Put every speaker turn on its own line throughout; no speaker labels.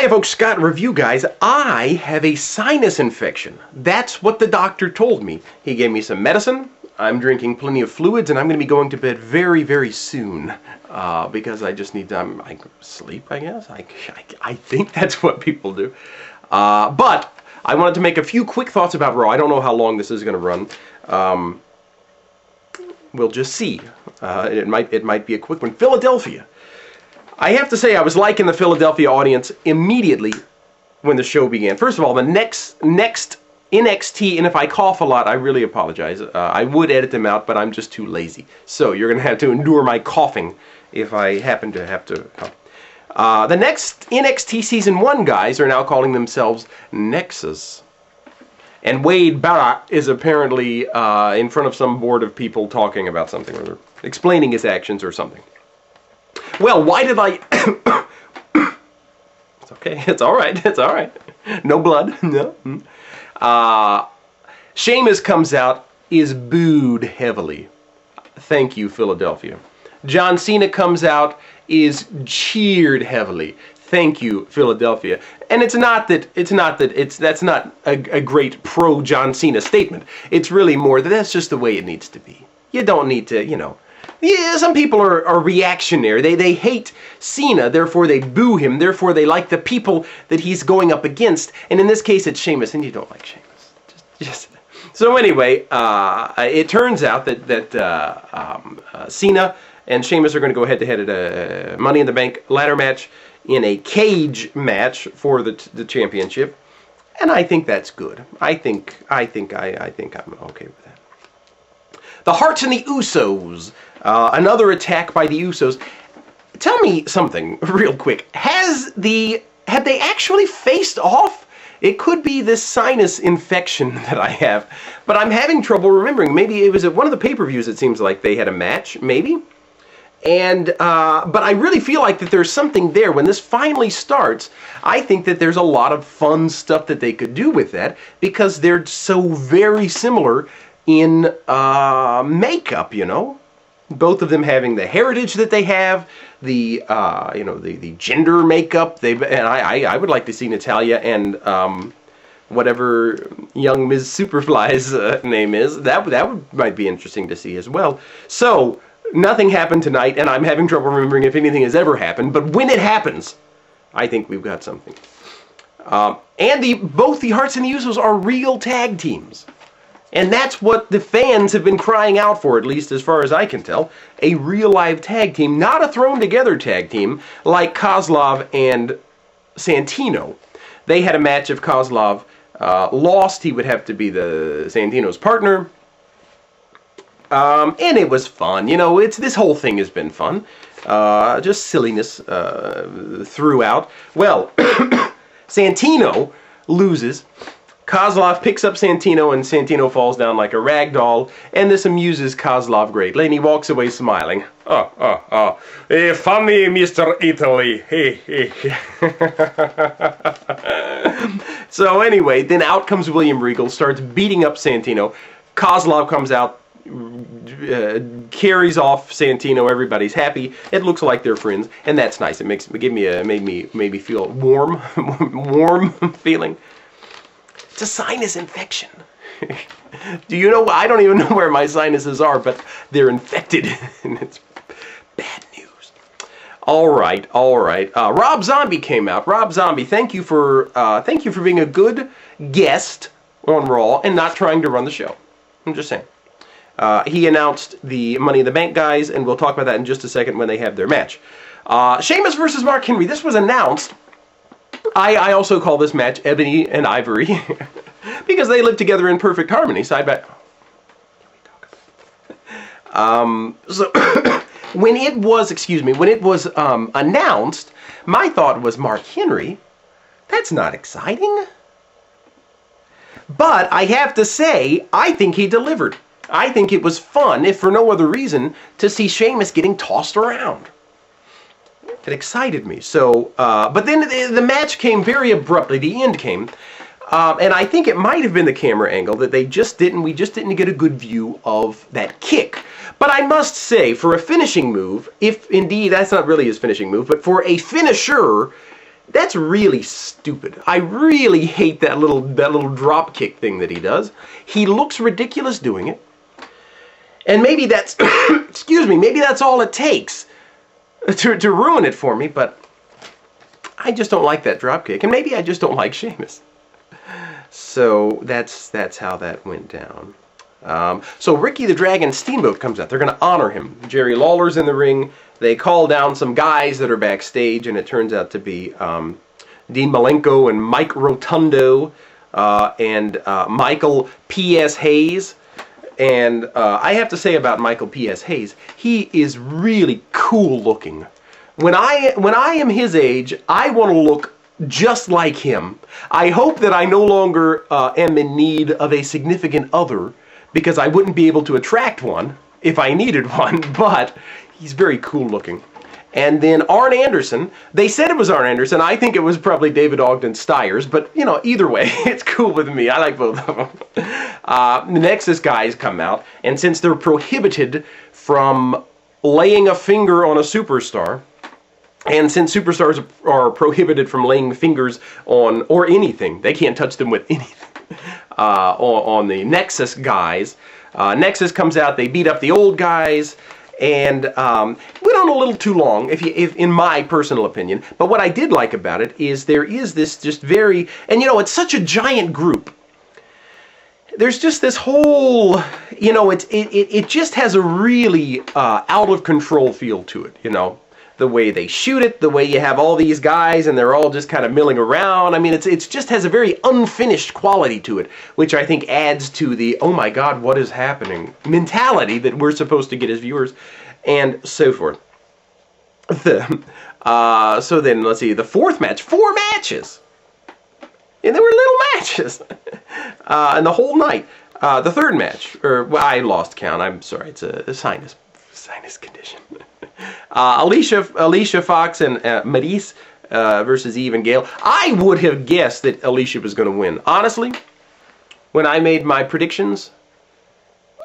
Hi folks, Scott Review guys. I have a sinus infection. That's what the doctor told me. He gave me some medicine. I'm drinking plenty of fluids, and I'm going to be going to bed very, very soon because I just need to sleep, I guess. I think that's what people do. But I wanted to make a few quick thoughts about Raw. I don't know how long this is going to run. We'll just see. It might be a quick one. Philadelphia. I have to say I was liking the Philadelphia audience immediately when the show began. First of all, the next NXT, and if I cough a lot, I really apologize. I would edit them out, but I'm just too lazy. So you're going to have to endure my coughing if I happen to have to cough. The next NXT Season 1 guys are now calling themselves Nexus. And Wade Barrett is apparently in front of some board of people talking about something or other, explaining his actions or something. Well, why did I... It's okay. It's all right. It's all right. No blood. No. Sheamus comes out, is booed heavily. Thank you, Philadelphia. John Cena comes out, is cheered heavily. Thank you, Philadelphia. And that's not a great pro John Cena statement. It's really more that that's just the way it needs to be. You don't need to, Yeah, some people are reactionary. They hate Cena, therefore they boo him, therefore they like the people that he's going up against. And in this case, it's Sheamus, and you don't like Sheamus. Just. So anyway, it turns out that Cena and Sheamus are going to go head-to-head at a Money in the Bank ladder match in a cage match for the championship, and I think that's good. I think I'm okay with that. The Hearts and the Usos. Another attack by the Usos. Tell me something real quick. Have they actually faced off? It could be this sinus infection that I have, but I'm having trouble remembering. Maybe it was at one of the pay-per-views. It seems like they had a match, maybe. And but I really feel like that there's something there. When this finally starts, I think that there's a lot of fun stuff that they could do with that because they're so very similar in makeup, Both of them having the heritage that they have, the gender makeup. I would like to see Natalya and whatever young Ms. Superfly's name is. That might be interesting to see as well. So nothing happened tonight, and I'm having trouble remembering if anything has ever happened. But when it happens, I think we've got something. And both the Hearts and the Usos are real tag teams. And that's what the fans have been crying out for, at least as far as I can tell. A real live tag team, not a thrown-together tag team like Kozlov and Santino. They had a match. If Kozlov lost, he would have to be Santino's partner. And it was fun. This whole thing has been fun. Just silliness throughout. Well, Santino loses. Kozlov picks up Santino, and Santino falls down like a rag doll, and this amuses Kozlov greatly, and he walks away smiling. Funny, Mr. Italy. So anyway, then out comes William Regal, starts beating up Santino. Kozlov comes out, carries off Santino. Everybody's happy. It looks like they're friends, and that's nice. It made me feel warm, warm feeling. It's a sinus infection. Do you know? I don't even know where my sinuses are, but they're infected, and it's bad news. All right. Rob Zombie came out. Rob Zombie, thank you for being a good guest on Raw and not trying to run the show. I'm just saying. He announced the Money in the Bank guys, and we'll talk about that in just a second when they have their match. Sheamus versus Mark Henry. This was announced. I also call this match Ebony and Ivory because they live together in perfect harmony, side by. So when it was announced, my thought was Mark Henry. That's not exciting. But I have to say, I think he delivered. I think it was fun, if for no other reason, to see Sheamus getting tossed around. It excited me. So, but then the match came very abruptly. The end came, and I think it might have been the camera angle that we just didn't get a good view of that kick. But I must say, for a finishing move, if indeed that's not really his finishing move, but for a finisher, That's really stupid. I really hate that little drop kick thing that he does. He looks ridiculous doing it. And maybe that's, excuse me, maybe that's all it takes to ruin it for me, but I just don't like that drop kick. And maybe I just don't like Sheamus. So that's how that went down. So Ricky the Dragon Steamboat comes out. They're going to honor him. Jerry Lawler's in the ring. They call down some guys that are backstage, and it turns out to be Dean Malenko and Mike Rotundo and Michael P.S. Hayes. And I have to say about Michael P.S. Hayes, he is really cool looking. When I am his age, I want to look just like him. I hope that I no longer am in need of a significant other, because I wouldn't be able to attract one if I needed one, but he's very cool looking. And then Arn Anderson, they said it was Arn Anderson. I think it was probably David Ogden Stiers, but you know, either way, it's cool with me. I like both of them. The Nexus guys come out, and since they're prohibited from laying a finger on a superstar, and since superstars are prohibited from laying fingers on, or anything, they can't touch them with anything, on the Nexus guys. Nexus comes out, they beat up the old guys, and went on a little too long, if in my personal opinion. But what I did like about it is there is this just very, and you know, it's such a giant group. There's just this whole, you know, it just has a really out of control feel to it, you know. The way they shoot it, the way you have all these guys and they're all just kind of milling around. I mean, it's just has a very unfinished quality to it, which I think adds to the, oh my God, what is happening mentality that we're supposed to get as viewers, and so forth. So then, let's see, the fourth match, 4 matches. And there were little matches. And the whole night. The third match, well, I lost count, I'm sorry, it's a sinus condition. Alicia Fox and Maryse versus Eve and Gail. I would have guessed that Alicia was going to win. Honestly, when I made my predictions,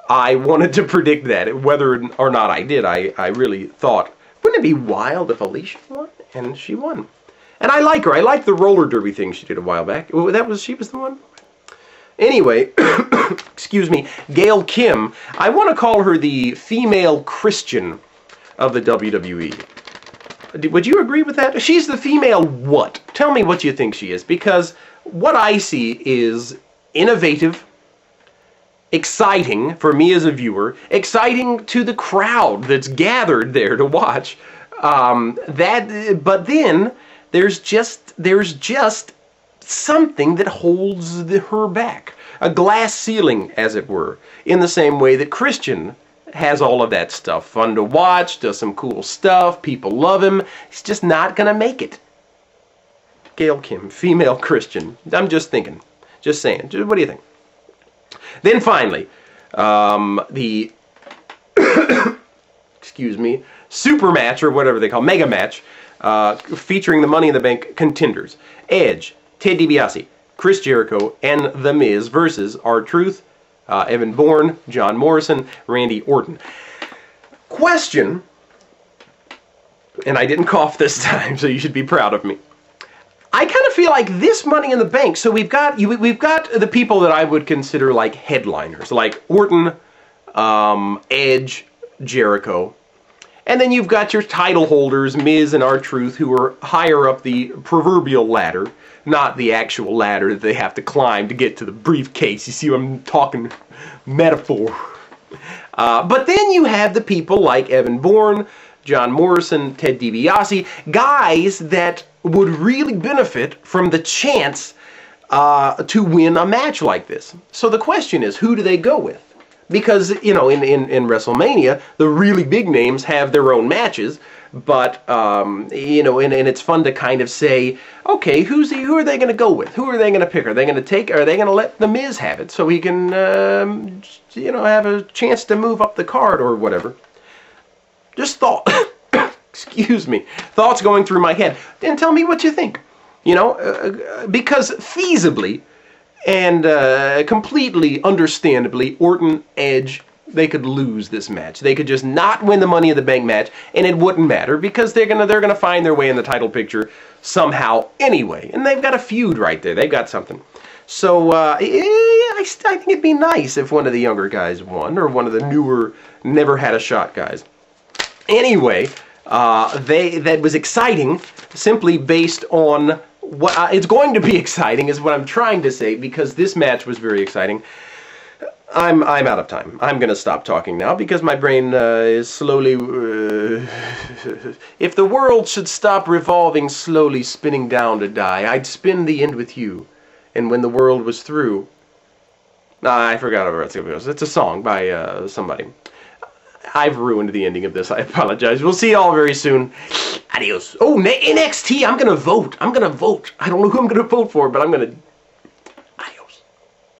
I wanted to predict that. Whether or not I did, I really thought, wouldn't it be wild if Alicia won? And she won. And I like her. I like the roller derby thing she did a while back. She was the one? Anyway, excuse me, Gail Kim. I want to call her the female Christian of the WWE. Would you agree with that? She's the female what? Tell me what you think she is, because what I see is innovative, exciting for me as a viewer, exciting to the crowd that's gathered there to watch. But then there's just something that holds her back. A glass ceiling, as it were, in the same way that Christian has all of that stuff. Fun to watch, does some cool stuff, people love him. He's just not going to make it. Gail Kim, female Christian. I'm just thinking. Just saying. What do you think? Then finally, the excuse me, super match, or whatever they call, mega match, featuring the Money in the Bank contenders. Edge, Ted DiBiase, Chris Jericho, and The Miz versus R-Truth, Evan Bourne, John Morrison, Randy Orton. Question, and I didn't cough this time, so you should be proud of me. I kind of feel like this Money in the Bank, so we've got the people that I would consider like headliners, like Orton, Edge, Jericho. And then you've got your title holders, Miz and R-Truth, who are higher up the proverbial ladder, not the actual ladder that they have to climb to get to the briefcase. You see what I'm talking metaphor. But then you have the people like Evan Bourne, John Morrison, Ted DiBiase, guys that would really benefit from the chance to win a match like this. So the question is, who do they go with? Because, you know, in WrestleMania, the really big names have their own matches, but, you know, and it's fun to kind of say, okay, who are they going to go with? Who are they going to pick? Are they going to let The Miz have it so he can, you know, have a chance to move up the card or whatever? Just thought, excuse me, thoughts going through my head. And tell me what you think. You know, because feasibly and completely understandably, Orton, Edge, they could lose this match. They could just not win the Money in the Bank match, and it wouldn't matter because they're gonna find their way in the title picture somehow anyway. And they've got a feud right there. They've got something. So I think it'd be nice if one of the younger guys won, or one of the newer, never had a shot guys. Anyway, that was exciting simply based on what it's going to be exciting is what I'm trying to say, because this match was very exciting. I'm out of time. I'm going to stop talking now because my brain is slowly... If the world should stop revolving, slowly spinning down to die, I'd spin the end with you. And when the world was through... I forgot how it goes. It's a song by somebody. I've ruined the ending of this. I apologize. We'll see you all very soon. Adios. Oh, NXT, I'm going to vote. I don't know who I'm going to vote for, but I'm going to...